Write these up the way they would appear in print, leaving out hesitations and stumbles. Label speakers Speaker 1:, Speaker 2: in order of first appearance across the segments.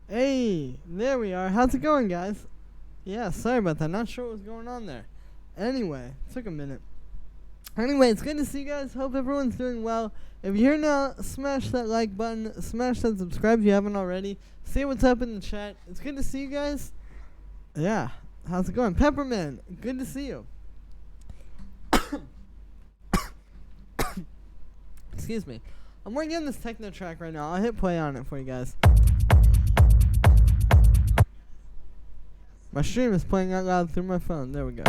Speaker 1: Hey, there we are. How's it going, guys? Yeah, sorry about that. Not sure what was going on there. Anyway, took a minute. Anyway, it's good to see you guys. Hope everyone's doing well. If you're here now, smash that like button. Smash that subscribe if you haven't already. Say what's up in the chat. It's good to see you guys. Yeah, how's it going? Pepperman, good to see you. Excuse me. I'm working on this techno track right now. I'll hit play on it for you guys. My stream is playing out loud through my phone. There we go.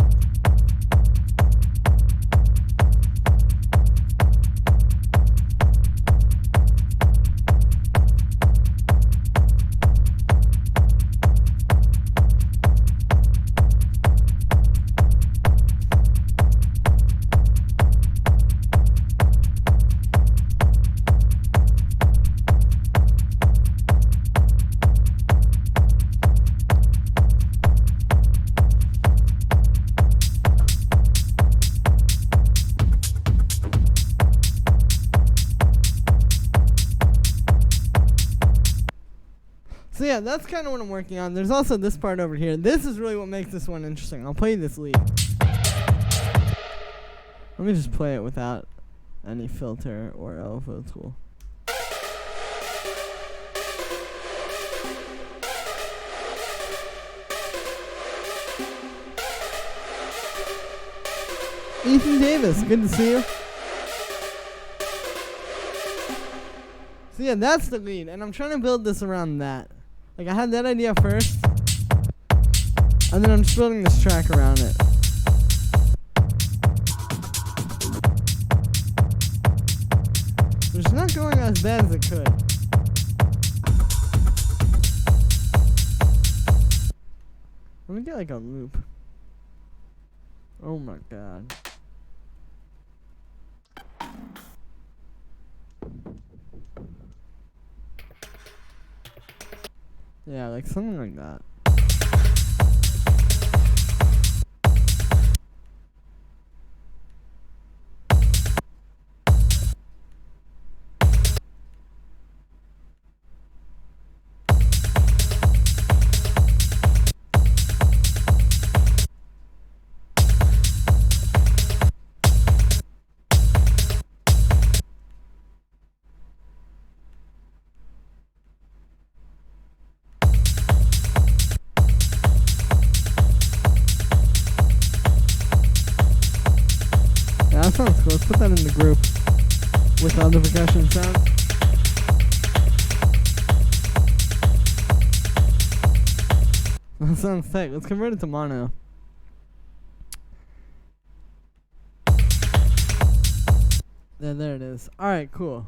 Speaker 1: So yeah, that's kind of what I'm working on. There's also this part over here. This is really what makes this one interesting. I'll play you this lead. Let me just play it without any filter or LFO tool. Ethan Davis, good to see you. So yeah, that's the lead, and I'm trying to build this around that. Like, I had that idea first, and then I'm just building this track around it. It's not going as bad as it could. Let me get like a loop. Oh my god. Yeah, like something like that. That sounds cool. Let's put that in the group with all the percussion sounds. That sounds sick. Let's convert it to mono. Yeah, there it is. Alright, cool.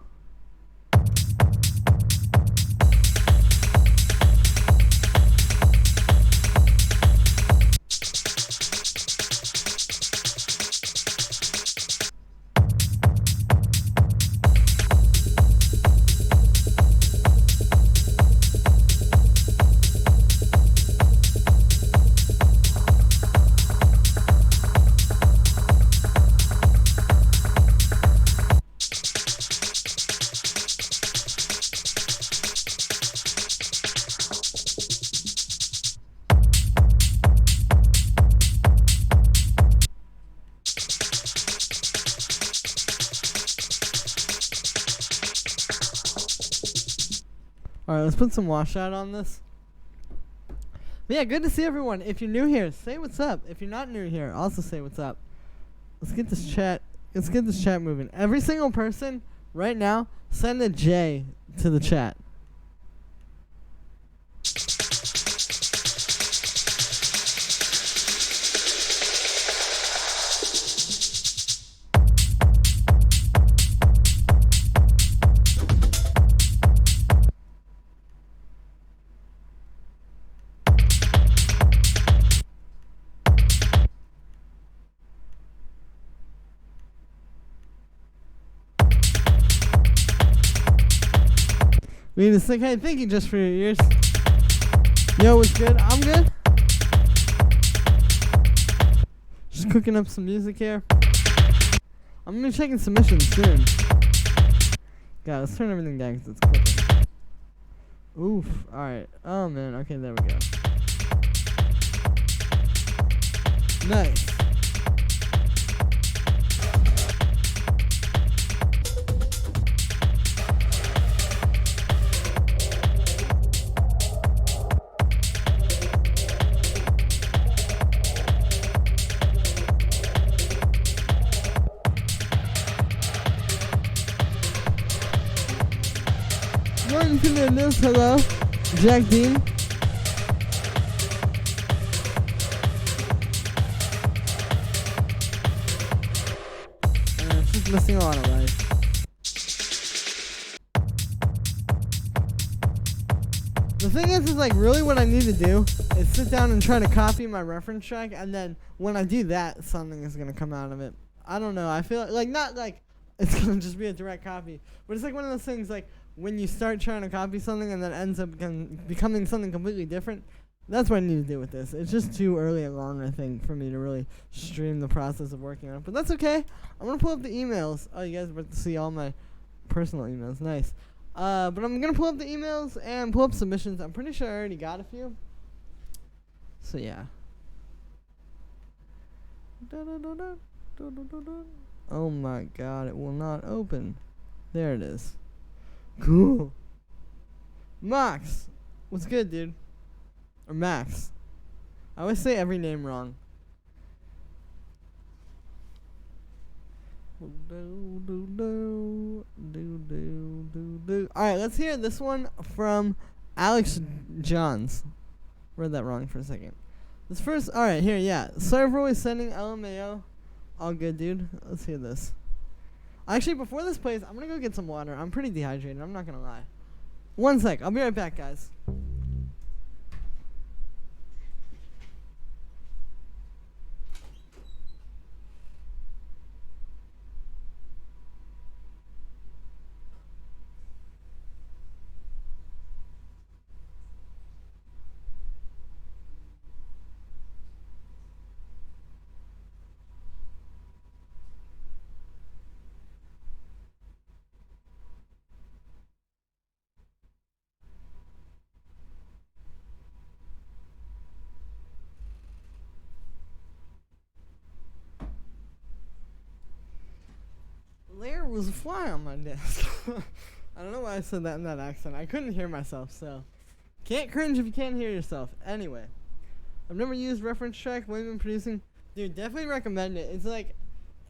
Speaker 1: Alright, let's put some washout on this. But yeah, good to see everyone. If you're new here, say what's up. If you're not new here, also say what's up. Let's get this chat moving. Every single person right now, send a J to the chat. We need to sing. Hey, thank you just for your ears. Yo, what's good? I'm good. Just cooking up some music here. I'm gonna be checking submissions soon. God, let's turn everything down because it's clicking. Oof. Alright. Oh, man. Okay, there we go. Nice. Hello, Jack Dean. It's just missing a lot of life. The thing is like really what I need to do is sit down and try to copy my reference track, and then when I do that, something is gonna come out of it. I don't know. I feel like not like it's gonna just be a direct copy, but it's like one of those things like. When you start trying to copy something and then ends up becoming something completely different, that's what I need to do with this. It's just too early along, I think, for me to really stream the process of working on it. But that's okay. I'm going to pull up the emails. Oh, you guys are about to see all my personal emails. Nice. But I'm going to pull up the emails and pull up submissions. I'm pretty sure I already got a few. So, yeah. Oh, my God. It will not open. There it is. Cool. Max. What's good, dude? Or Max. I always say every name wrong. Alright, let's hear this one from Alex Johns. Read that wrong for a second. This first, alright, here, yeah. Sorry for always sending LMAO. All good, dude. Let's hear this. Actually, before this plays, I'm going to go get some water. I'm pretty dehydrated. I'm not going to lie. One sec. I'll be right back, guys. There was a fly on my desk. I don't know why I said that in that accent. I couldn't hear myself, so. Can't cringe if you can't hear yourself. Anyway. I've never used reference track when I'm producing. Dude, definitely recommend it. It's like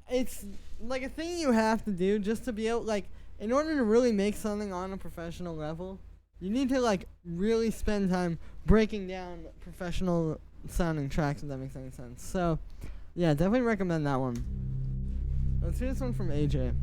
Speaker 1: a thing you have to do just to be able, like, in order to really make something on a professional level, you need to, like, really spend time breaking down professional sounding tracks, if that makes any sense. So, yeah, definitely recommend that one. Let's hear this one from AJ.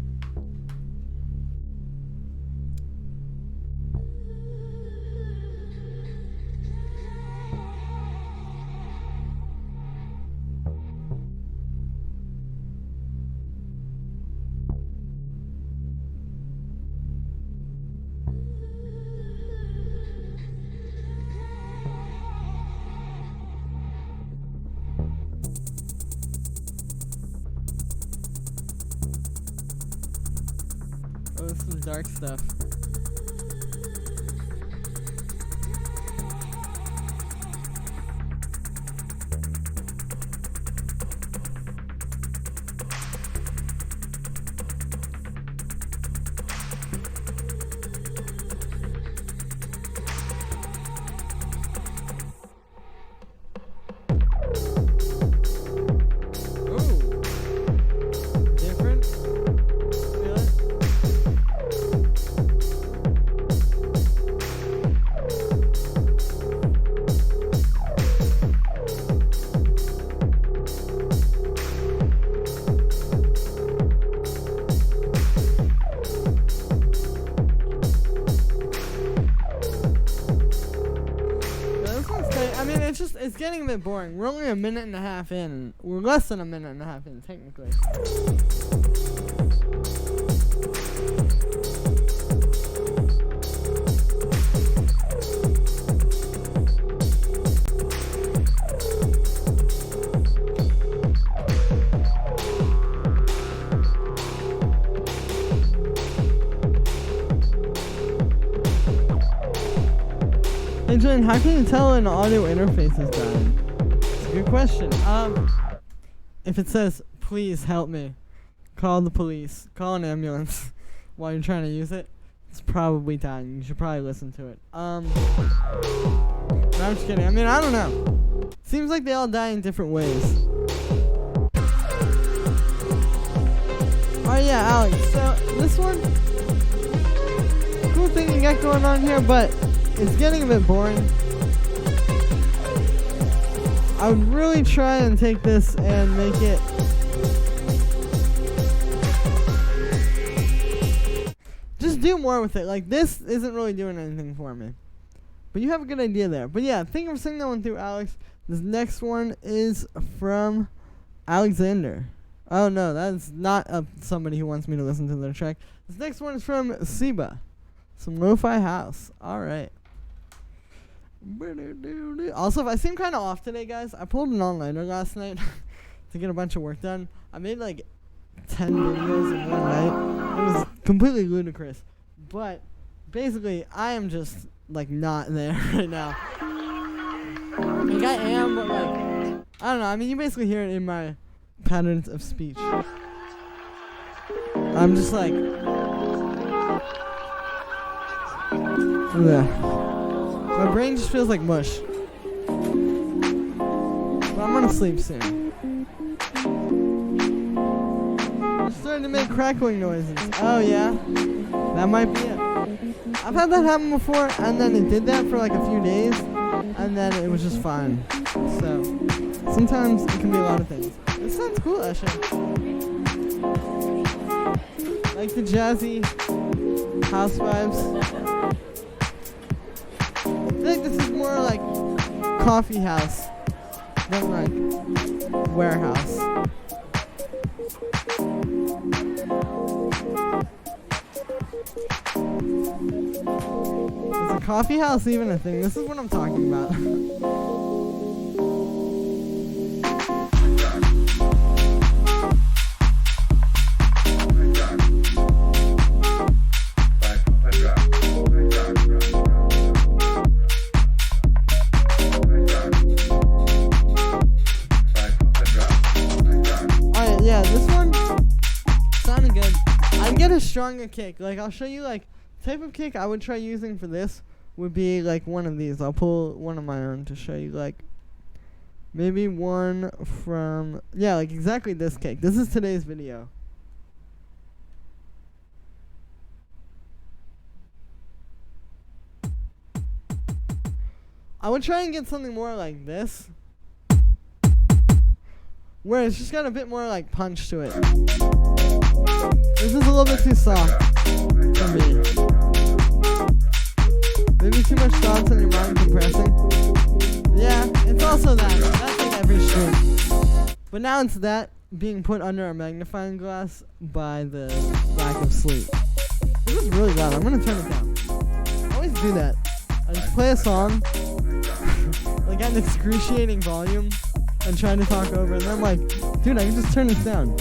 Speaker 1: Oh, this is dark stuff. bit boring. We're only a minute and a half in. We're less than a minute and a half in, technically. Hey Jen, how can you tell an audio interface is dying? It's a good question. If it says, please help me, call the police, call an ambulance while you're trying to use it, it's probably dying. You should probably listen to it. No, I'm just kidding. I mean, I don't know. Seems like they all die in different ways. Oh yeah, Alex, so this one, cool thing you got going on here, but it's getting a bit boring. I would really try and take this and make it just do more with it. Like, this isn't really doing anything for me. But you have a good idea there. But yeah, thank you for sending that one through, Alex. This next one is from Alexander. Oh no, that's not somebody who wants me to listen to their track. This next one is from Siba. Some lo-fi house. Alright. Also, if I seem kind of off today, guys, I pulled an all-nighter last night to get a bunch of work done. I made like 10 videos in one night. It was completely ludicrous. But basically, I am just like not there right now. Like, I am, but like, I don't know. I mean, you basically hear it in my patterns of speech. I'm just like, yeah. My brain just feels like mush. But I'm gonna sleep soon. I'm starting to make crackling noises. Oh yeah? That might be it. I've had that happen before, and then it did that for like a few days, and then it was just fine. So, sometimes it can be a lot of things. This sounds cool, Esha. Like the jazzy house vibes. I feel like this is more like coffee house than like warehouse. Is a coffee house even a thing? This is what I'm talking about. Stronger kick. Like, I'll show you, like, type of kick I would try using for this would be, like, one of these. I'll pull one of my own to show you, like, maybe one from, yeah, like, exactly this kick. This is today's video. I would try and get something more like this, where it's just got a bit more, like, punch to it. This is a little bit too soft for me. Maybe too much thoughts on your mind compressing. Yeah, it's also that. That's like every stream. But now it's that being put under a magnifying glass by the lack of sleep. This is really loud. I'm gonna turn it down. I always do that. I just play a song, like at an excruciating volume, and try to talk over, and then I'm like, dude, I can just turn this down.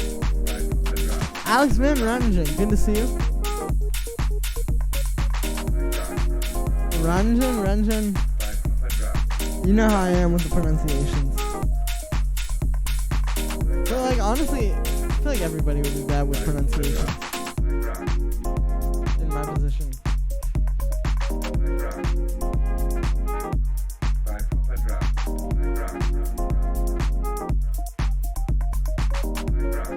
Speaker 1: Alex Van Ranjan, good to see you. Ranjan. You know how I am with the pronunciations. But like, honestly, I feel like everybody would be bad with pronunciations. In my position.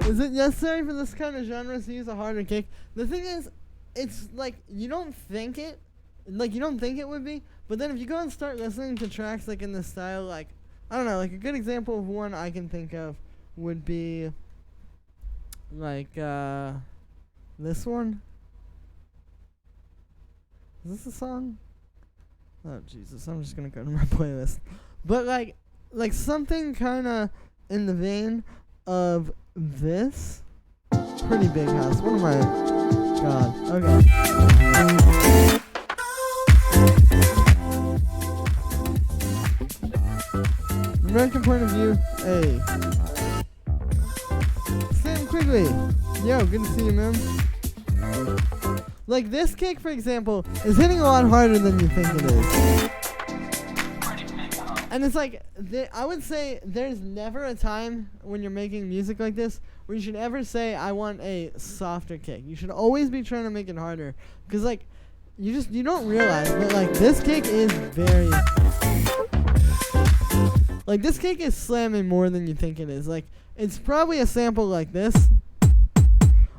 Speaker 1: Is it necessary for this kind of genre to use a harder kick? The thing is, it's like, you don't think it would be, but then if you go and start listening to tracks like in this style, like, I don't know, like a good example of one I can think of would be like this one. Is this a song? Oh Jesus, I'm just gonna go to my playlist. But like, like something kind of in the vein of this. Pretty big house. What am I? God. Okay. American point of view. Hey. Sam Quigley. Yo, good to see you, man. Like this kick, for example, is hitting a lot harder than you think it is. And it's like, I would say there's never a time when you're making music like this where you should ever say, I want a softer kick. You should always be trying to make it harder. Because, like, you don't realize, but, like, this kick is very... Like, this kick is slamming more than you think it is. Like, it's probably a sample like this.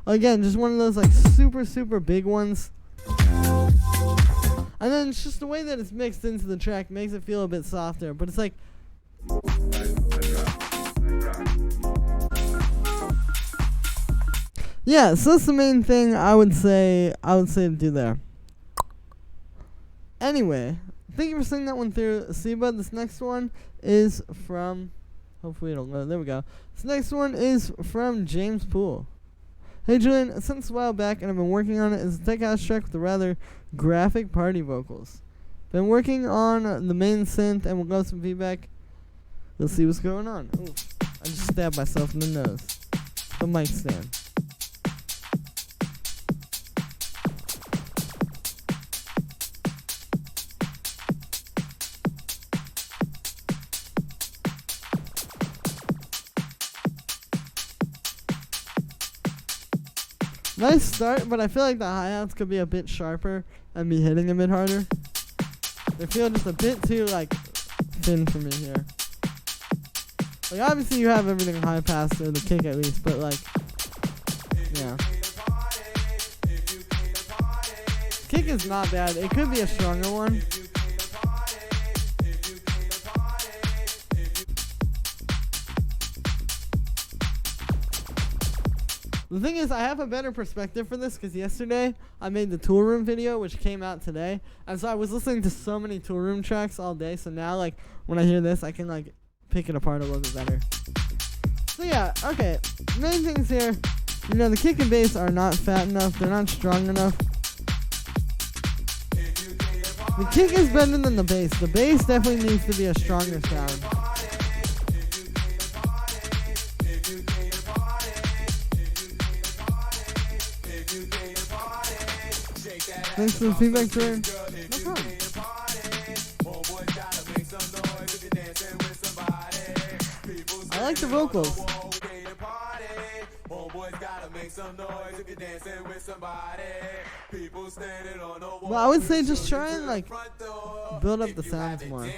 Speaker 1: Again, just one of those, like, super, super big ones. And then it's just the way that it's mixed into the track makes it feel a bit softer. But it's like... Yeah, so that's the main thing I would say to do there. Anyway, thank you for singing that one through, Seba. This next one is from... Hopefully it'll load. There we go. This next one is from James Poole. Hey Julian, since a while back and I've been working on it as a tech house track with a rather graphic party vocals. Been working on the main synth and we'll go some feedback. Let's see what's going on. Ooh, I just stabbed myself in the nose. The mic stand. Nice start, but I feel like the hi-hats could be a bit sharper and be hitting a bit harder. They feel just a bit too, like, thin for me here. Like, obviously you have everything high pass, or the kick at least, but, like, yeah. Kick is not bad. It could be a stronger one. The thing is, I have a better perspective for this because yesterday I made the Tool Room video, which came out today. And so I was listening to so many Tool Room tracks all day. So now, like, when I hear this, I can, like, pick it apart a little bit better. So, yeah, okay. Main things here, you know, the kick and bass are not fat enough. They're not strong enough. The kick is better than the bass. The bass definitely needs to be a stronger sound. Thanks for the feedback, Jordan. No problem. I like the vocals. Well, I would say just try and, like, build up the sounds more.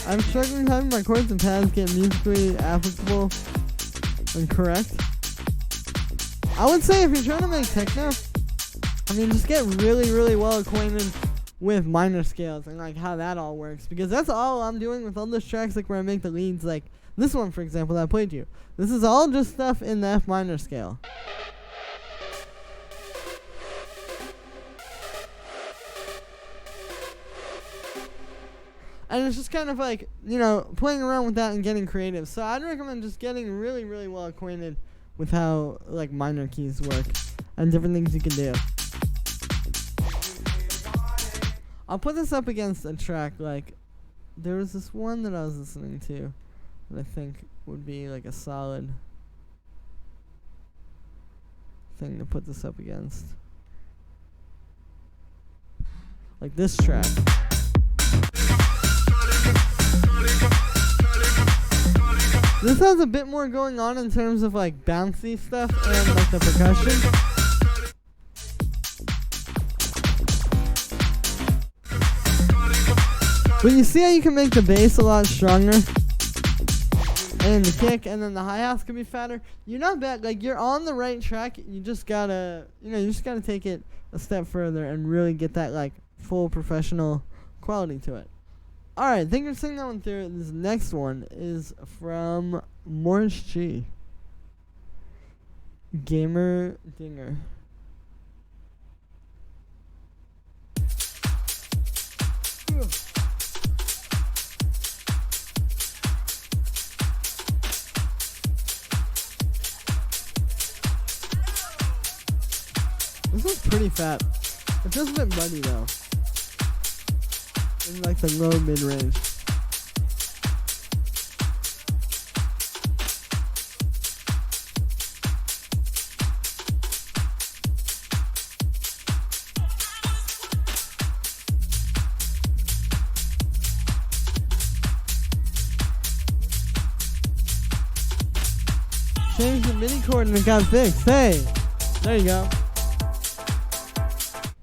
Speaker 1: I'm struggling having my chords and pads get musically applicable and correct. I would say if you're trying to make techno, I mean, just get really, really well acquainted with minor scales and, like, how that all works. Because that's all I'm doing with all those tracks, like, where I make the leads. Like, this one, for example, that I played you. This is all just stuff in the F minor scale. And it's just kind of like, you know, playing around with that and getting creative. So I'd recommend just getting really, really well acquainted with how, like, minor keys work and different things you can do. I'll put this up against a track, like, there was this one that I was listening to that I think would be, like, a solid thing to put this up against. Like this track. This has a bit more going on in terms of, like, bouncy stuff and, like, the percussion. But you see how you can make the bass a lot stronger? And the kick, and then the hi-hats can be fatter. You're not bad. Like, you're on the right track. You just gotta, you know, you just gotta take it a step further and really get that, like, full professional quality to it. Alright, thank you for seeing that one through. This next one is from Morris G. Gamer Dinger. pretty fat. It feels a bit muddy though. In like the low mid range. Change the MIDI chord and it got fixed. Hey, there you go.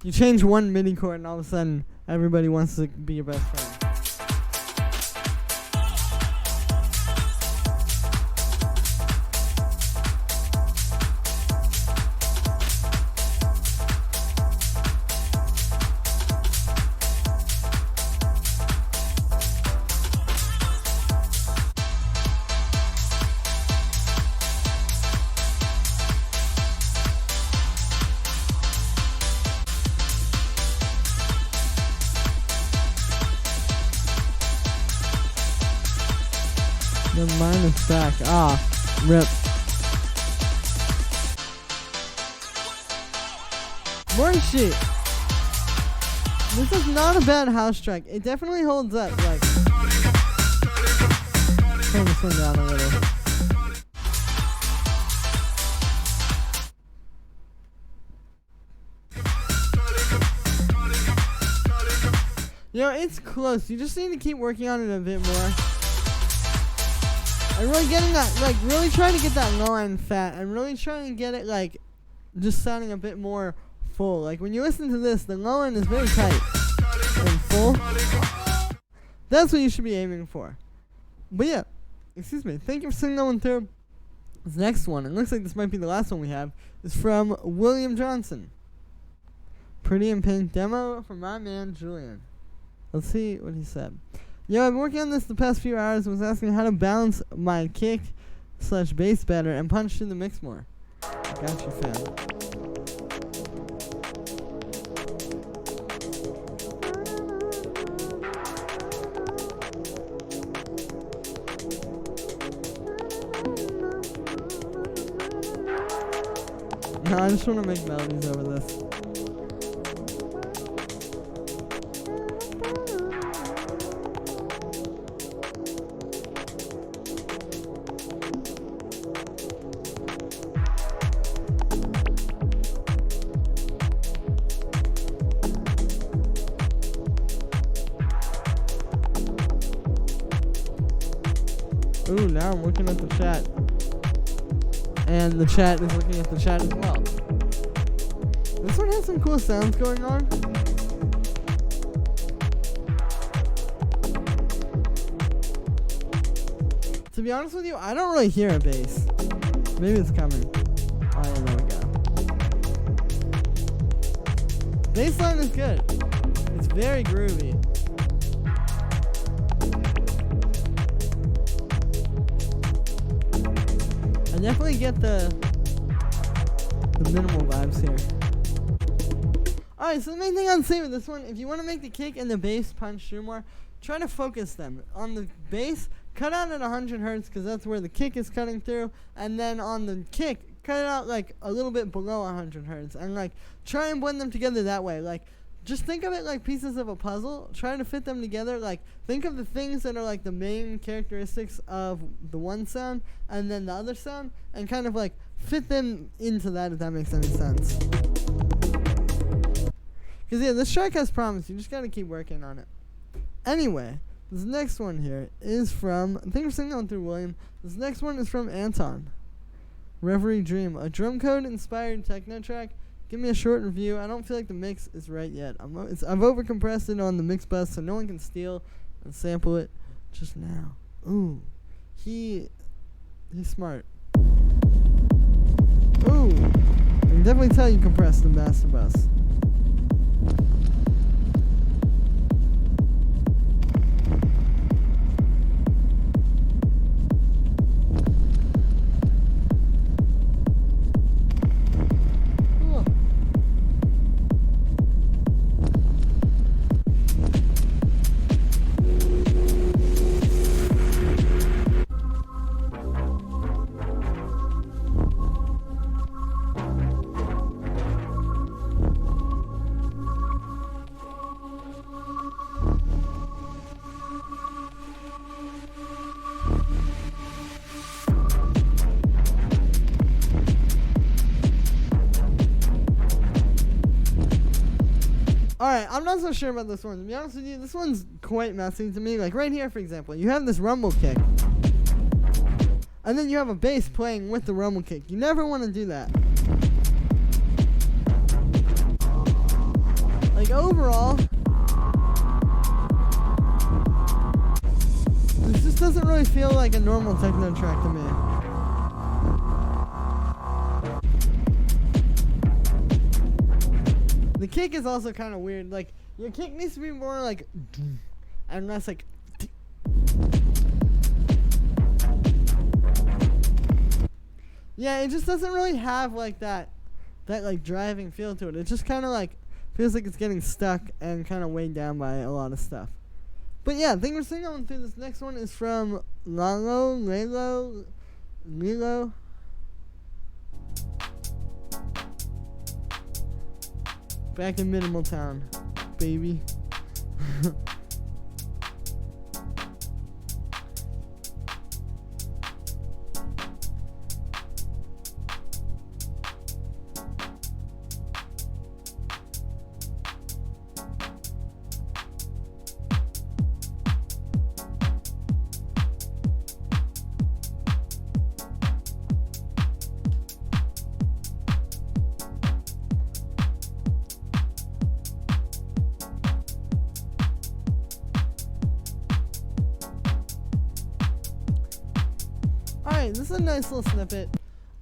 Speaker 1: You change one MIDI chord and all of a sudden everybody wants to be your best friend. The mine is back. Ah, rip. More shit. This is not a bad house track. It definitely holds up. Like, turn this one down a little. You know, it's close. You just need to keep working on it a bit more. I'm really getting that, like, really trying to get that low end fat. I'm really trying to get it, like, just sounding a bit more full. Like, when you listen to this, the low end is very tight and full. That's what you should be aiming for. But yeah, excuse me. Thank you for sending that one through. This next one, it looks like this might be the last one we have, is from William Johnson. Pretty in Pink demo from my man Julian. Let's see what he said. Yo, I've been working on this the past few hours and was asking how to balance my kick/bass better and punch through the mix more. Got you, fam. No, I just want to make melodies over this. Ooh, now I'm looking at the chat. And the chat is looking at the chat as well. This one has some cool sounds going on. To be honest with you, I don't really hear a bass. Maybe it's coming. Oh yeah, there we go. Bass line is good. It's very groovy. I definitely get the minimal vibes here. Alright, so the main thing I'd say with this one, if you want to make the kick and the bass punch through more, try to focus them. On the bass, cut out at 100 hertz because that's where the kick is cutting through, and then on the kick, cut it out like a little bit below 100 hertz, and like try and blend them together that way. Like, just think of it like pieces of a puzzle. Try to fit them together. Like, think of the things that are like the main characteristics of the one sound and then the other sound, and kind of like fit them into that, if that makes any sense. Because yeah, this track has promise. You just gotta keep working on it. Anyway, this next one here is from, I think we're singing on through William. This next one is from Anton. Reverie Dream, a drum code inspired techno track. Give me a short review. I don't feel like the mix is right yet. I've overcompressed it on the mix bus so no one can steal and sample it just now. Ooh, he's smart. Ooh, I can definitely tell you compressed the master bus. I'm not so sure about this one. To be honest with you, this one's quite messy to me. Like right here, for example, you have this rumble kick. And then you have a bass playing with the rumble kick. You never want to do that. Like overall, this just doesn't really feel like a normal techno track to me. The kick is also kind of weird. Like your kick needs to be more like, and less like. Yeah, it just doesn't really have like that like driving feel to it. It just kind of like feels like it's getting stuck and kind of weighed down by a lot of stuff. But yeah, I think we're still going through. This next one is from Lilo. Back in Minimal Town, baby. Alright, this is a nice little snippet.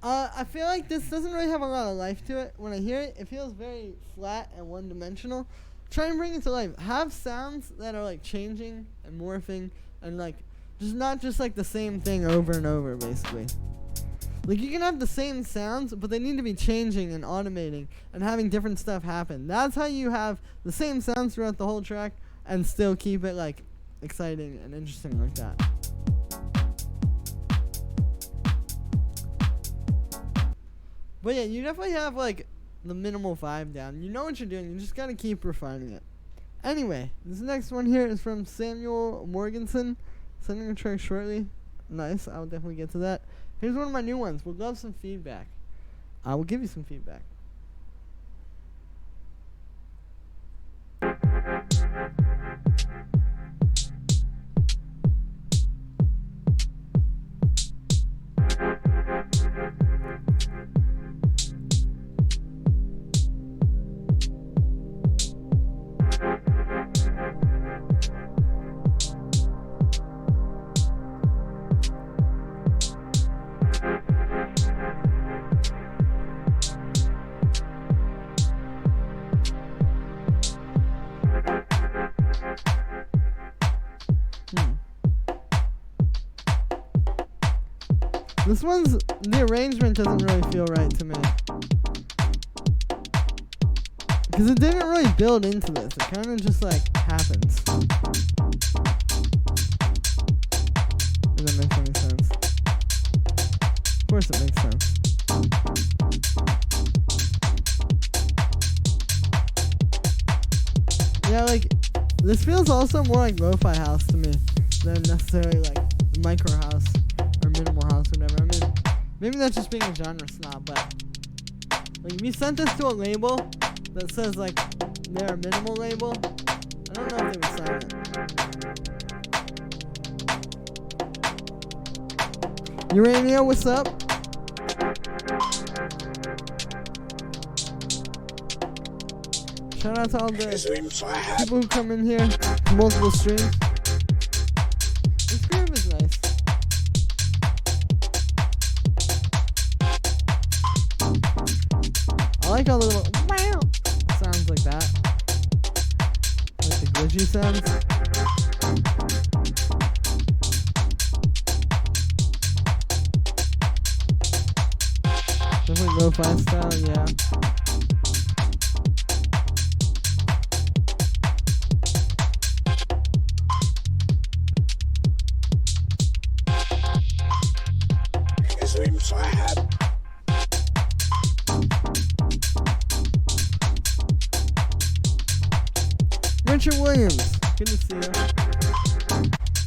Speaker 1: I feel like this doesn't really have a lot of life to it. When I hear it, it feels very flat and one-dimensional. Try and bring it to life. Have sounds that are like changing and morphing and like just not just like the same thing over and over, basically. Like you can have the same sounds, but they need to be changing and automating and having different stuff happen. That's how you have the same sounds throughout the whole track and still keep it like exciting and interesting like that. But yeah, you definitely have like the minimal vibe down. You know what you're doing. You just gotta keep refining it. Anyway, this next one here is from Samuel Morganson. Sending a track shortly. Nice. I'll definitely get to that. Here's one of my new ones. We'd love some feedback. I will give you some feedback. This one's, the arrangement doesn't really feel right to me. Because it didn't really build into this. It kind of just like happens. If that makes any sense. Of course it makes sense. Yeah, like, this feels also more like lo-fi house to me than necessarily like micro house or minimal house or whatever. I mean, maybe that's just being a genre snob, but like if you sent this to a label that says like they're a minimal label, I don't know if they would sign it. Urania, what's up? Shout out to all the people who come in here to multiple streams. This groove is nice. I like all the little wow sounds like that. Like the glitchy sounds. Definitely lo-fi style, yeah. Richard Williams, good to see you.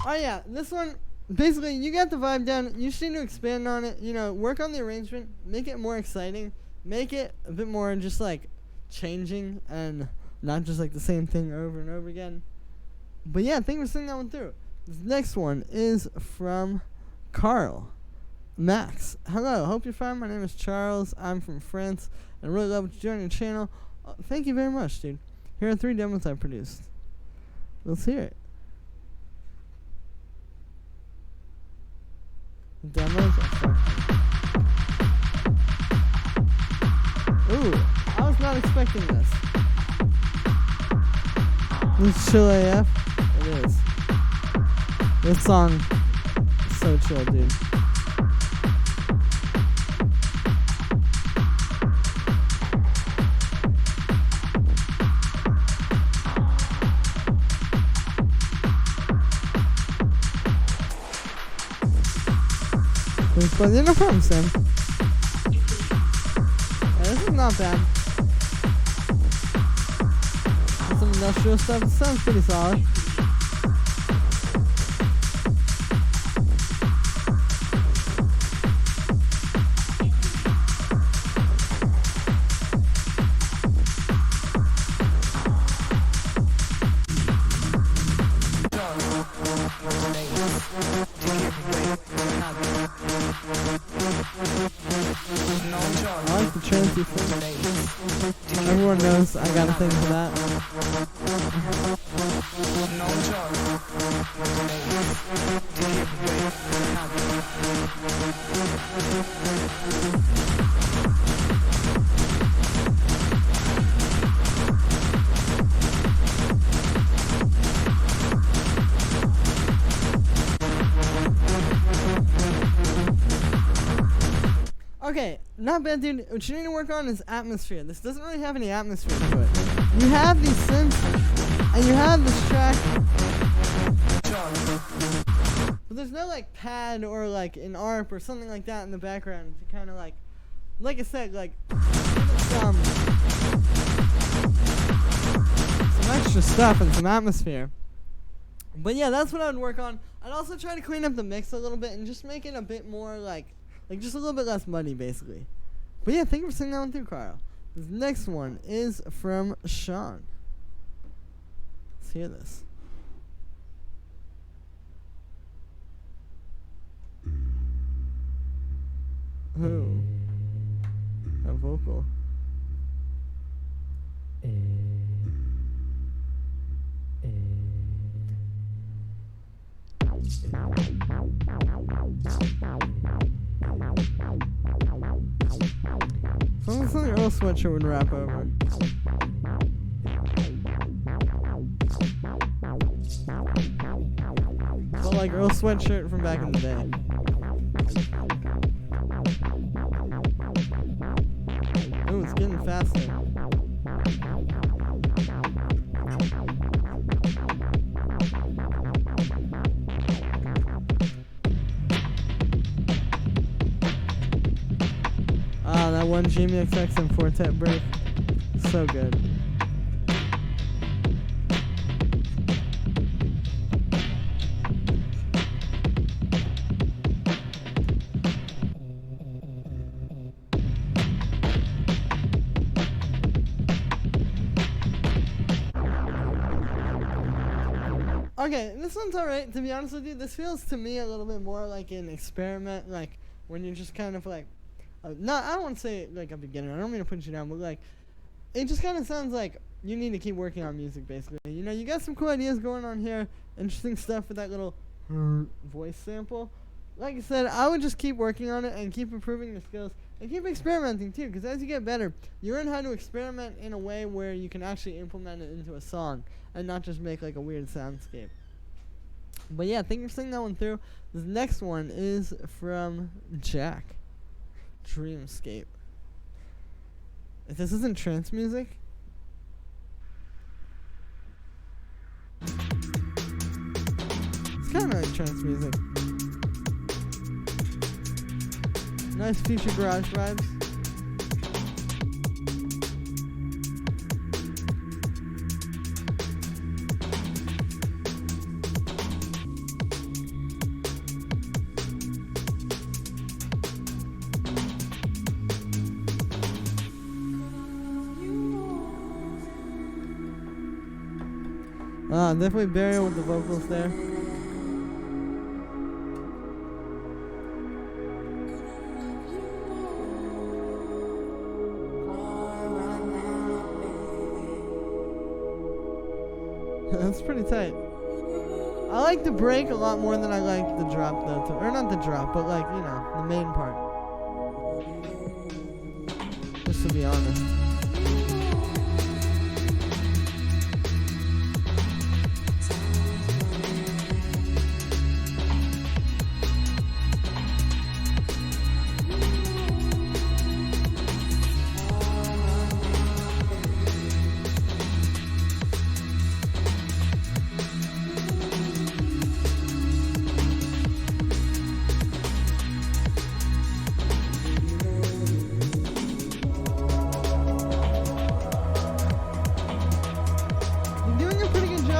Speaker 1: Oh yeah, this one, basically you got the vibe down, you just need to expand on it, you know, work on the arrangement, make it more exciting, make it a bit more just like changing and not just like the same thing over and over again. But yeah, thank you for sending that one through. This next one is from Carl. Max, hello, hope you're fine. My name is Charles. I'm from France, and I really love what you're doing on your channel. Thank you very much, dude. Here are 3 demos I produced. Let's hear it. Demos? Ooh, I was not expecting this. This is chill AF. It is. This song is so chill, dude. Respondiendo no problem, Sam. This is not bad. Some industrial stuff. It sounds pretty solid. I like the transy thing. Everyone knows I got a thing for that. Okay, not bad, dude. What you need to work on is atmosphere. This doesn't really have any atmosphere to it. You have these synths, and you have this track, but there's no like pad or like an ARP or something like that in the background to kind of like I said, like some extra stuff and some atmosphere. But yeah, that's what I would work on. I'd also try to clean up the mix a little bit and just make it a bit more like just a little bit less muddy, basically. But yeah, thank you for sending that one through, Carl. This next one is from Sean. Let's hear this. Ooh. A vocal. Something Earl Sweatshirt would rap over. But like Earl Sweatshirt from back in the day. Ooh, it's getting faster. Ah, that one Jamie XX and Quartet break. So good. Okay, this one's alright. To be honest with you, this feels to me a little bit more like an experiment, like when you're just kind of like, I don't want to say like a beginner. I don't mean to put you down, but like, it just kind of sounds like you need to keep working on music, basically. You know, you got some cool ideas going on here, interesting stuff with that little voice sample. Like I said, I would just keep working on it and keep improving your skills and keep experimenting too, because as you get better, you learn how to experiment in a way where you can actually implement it into a song and not just make like a weird soundscape. But yeah, thank you for sending that one through. This next one is from Jack. Dreamscape. If this isn't trance music, it's kind of like trance music. Nice future garage vibes. Definitely Burial with the vocals there. That's pretty tight. I like the break a lot more than I like the drop though, or not the drop, but like, you know, the main part. Just to be honest.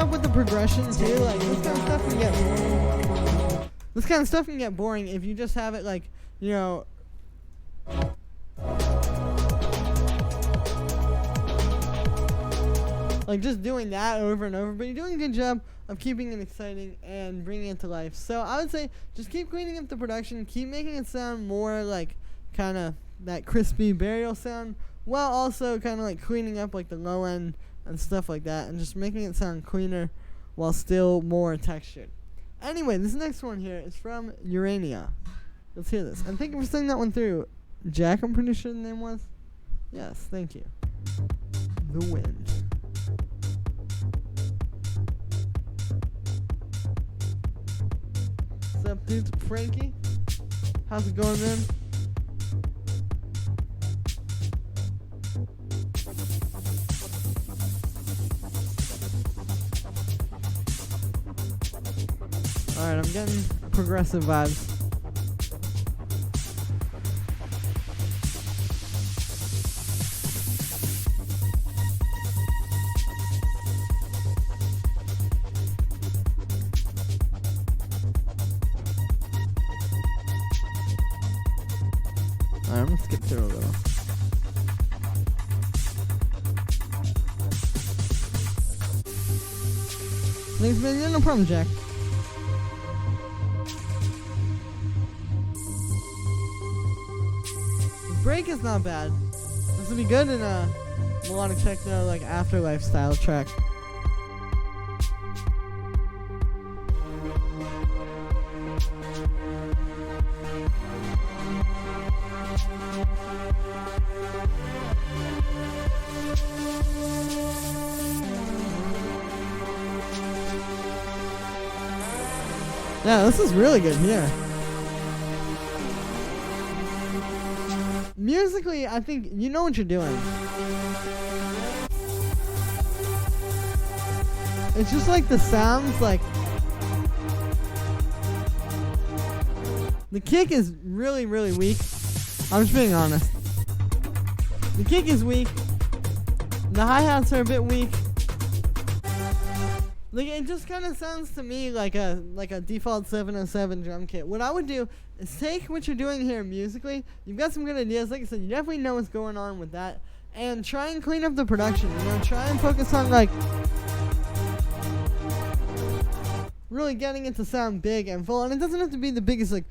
Speaker 1: With the progression too, like this kind of stuff can get boring. This kind of stuff can get boring if you just have it like, you know, like just doing that over and over. But you're doing a good job of keeping it exciting and bringing it to life. So I would say just keep cleaning up the production, keep making it sound more like kind of that crispy Burial sound, while also kind of like cleaning up like the low end and stuff like that, and just making it sound cleaner while still more textured. Anyway, this next one here is from Urania. Let's hear this. And thank you for sending that one through. Jack, I'm pretty sure the name was? Yes, thank you. The Wind. What's up, dudes? Frankie? How's it going, man? Alright, I'm getting progressive vibes. Alright, I'm gonna skip through a little. Thanks, man. Yeah, no problem, Jack. Break is not bad. This would be good in a melodic techno, like Afterlife style track. Yeah, this is really good here. Musically, I think you know what you're doing. It's just like the sounds, like the kick is really, really weak. I'm just being honest. The kick is weak. The hi-hats are a bit weak. Like, it just kind of sounds to me like a default 707 drum kit. What I would do is take what you're doing here musically. You've got some good ideas. Like I said, you definitely know what's going on with that. And try and clean up the production. You know, try and focus on, like, really getting it to sound big and full. And it doesn't have to be the biggest, like,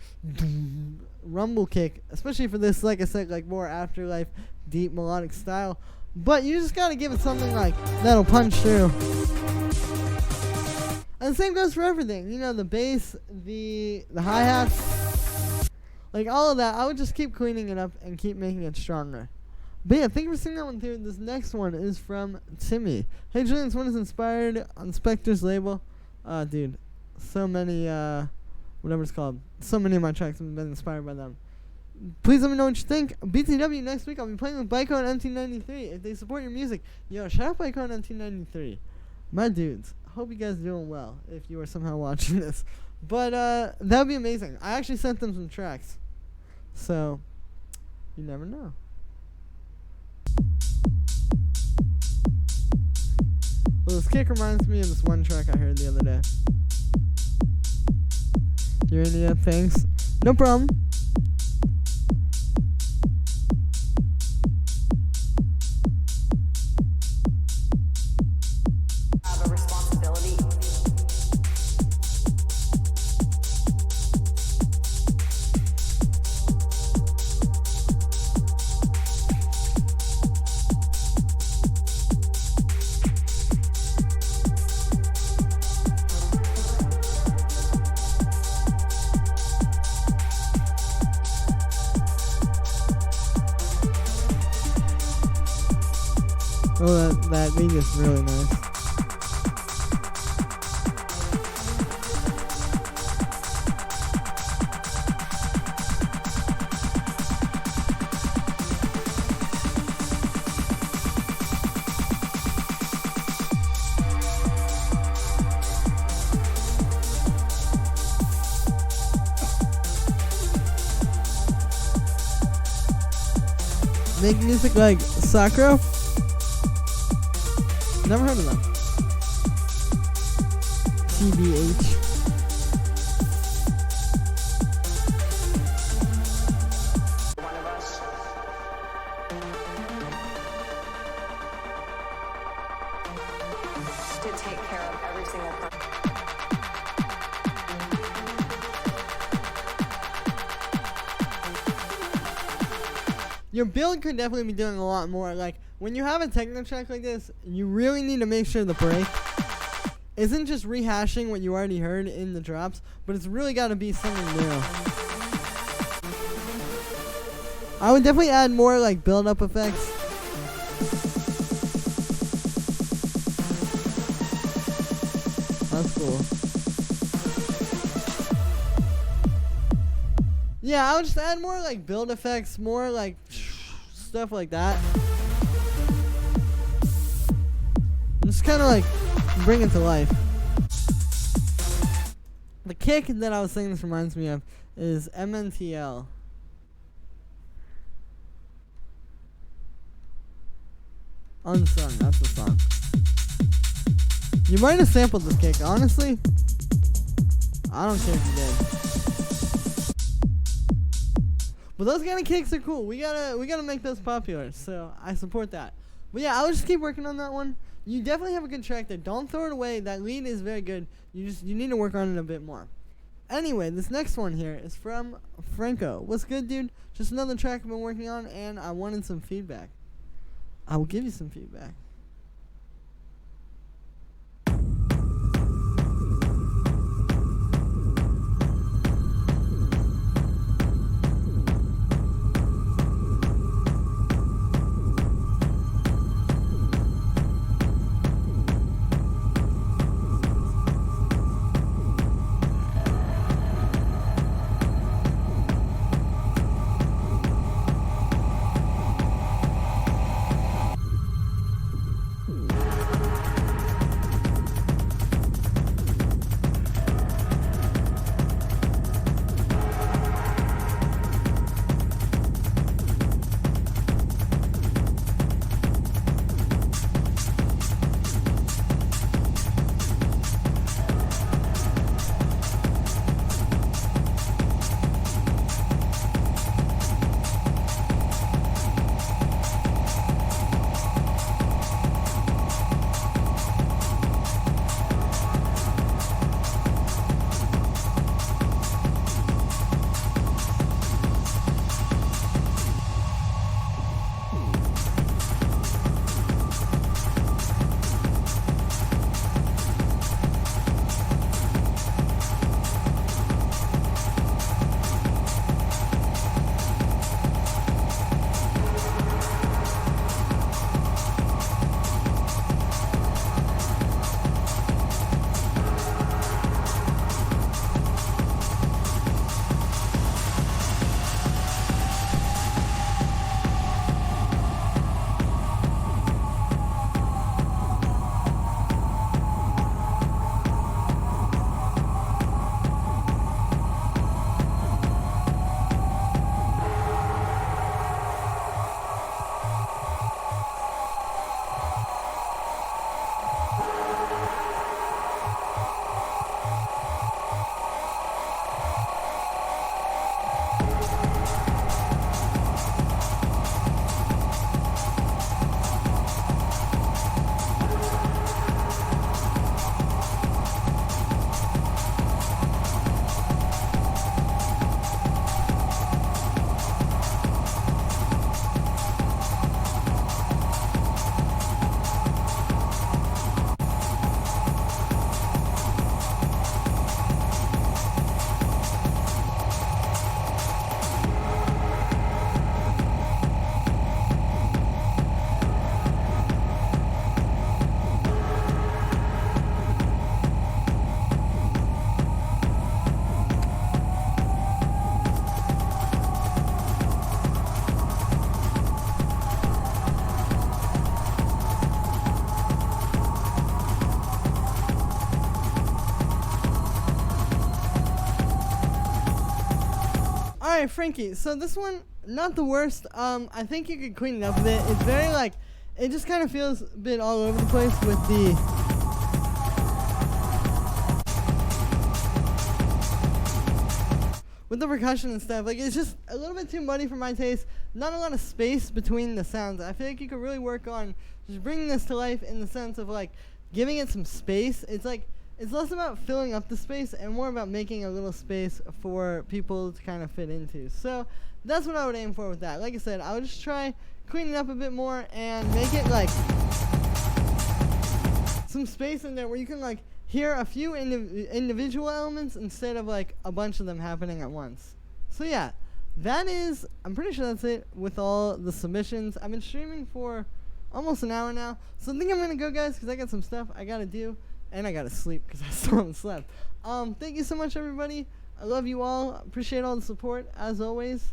Speaker 1: rumble kick. Especially for this, like I said, like, more Afterlife, deep melodic style. But you just got to give it something, like, that'll punch through. And the same goes for everything. You know, the bass, the hi-hats, like all of that. I would just keep cleaning it up and keep making it stronger. But yeah, thank you for seeing that one through. This next one is from Timmy. Hey Julian, this one is inspired on Spectre's label. Dude, so many, whatever it's called. So many of my tracks have been inspired by them. Please let me know what you think. BTW next week, I'll be playing with Byco and MT93. If they support your music, yo, shout out Byco and MT93. My dudes. Hope you guys are doing well if you are somehow watching this. But that would be amazing. I actually sent them some tracks. So, you never know. Well, this kick reminds me of this one track I heard the other day. Urania, thanks. No problem.
Speaker 2: Have a responsibility
Speaker 1: Oh, that beat is really nice. Make music like Sakura? Never heard of them. TBH.
Speaker 2: One of us. To take care of every single person.
Speaker 1: Your build could definitely be doing a lot more. Like, when you have a techno track like this, you really need to make sure the break isn't just rehashing what you already heard in the drops, but it's really got to be something new. I would definitely add more, like, build-up effects. That's cool. Yeah, I would just add more, like, build effects, more, like, stuff like that. Just kind of, like, bring it to life. The kick that I was saying this reminds me of is MNTL. Unsung, that's the song. You might have sampled this kick, honestly. I don't care if you did. But those kind of kicks are cool. We gotta make those popular. So I support that. But yeah, I'll just keep working on that one. You definitely have a good track there. Don't throw it away. That lead is very good. You need to work on it a bit more. Anyway, this next one here is from Franco. What's good, dude? Just another track I've been working on, and I wanted some feedback. I will give you some feedback. Alright, Frankie, so this one, not the worst. I think you could clean it up a bit. It's very, like, it just kind of feels a bit all over the place with the percussion and stuff. Like, it's just a little bit too muddy for my taste. Not a lot of space between the sounds. I feel like you could really work on just bringing this to life in the sense of, like, giving it some space. It's like, it's less about filling up the space and more about making a little space for people to kind of fit into. So that's what I would aim for with that. Like I said, I would just try clean it up a bit more and make it like some space in there where you can like hear a few individual elements instead of like a bunch of them happening at once. So yeah, that is, I'm pretty sure that's it with all the submissions. I've been streaming for almost an hour now, so I think I'm gonna go, guys, because I got some stuff I gotta do. And I gotta sleep because I still haven't slept. Thank you so much, everybody. I love you all. Appreciate all the support, as always.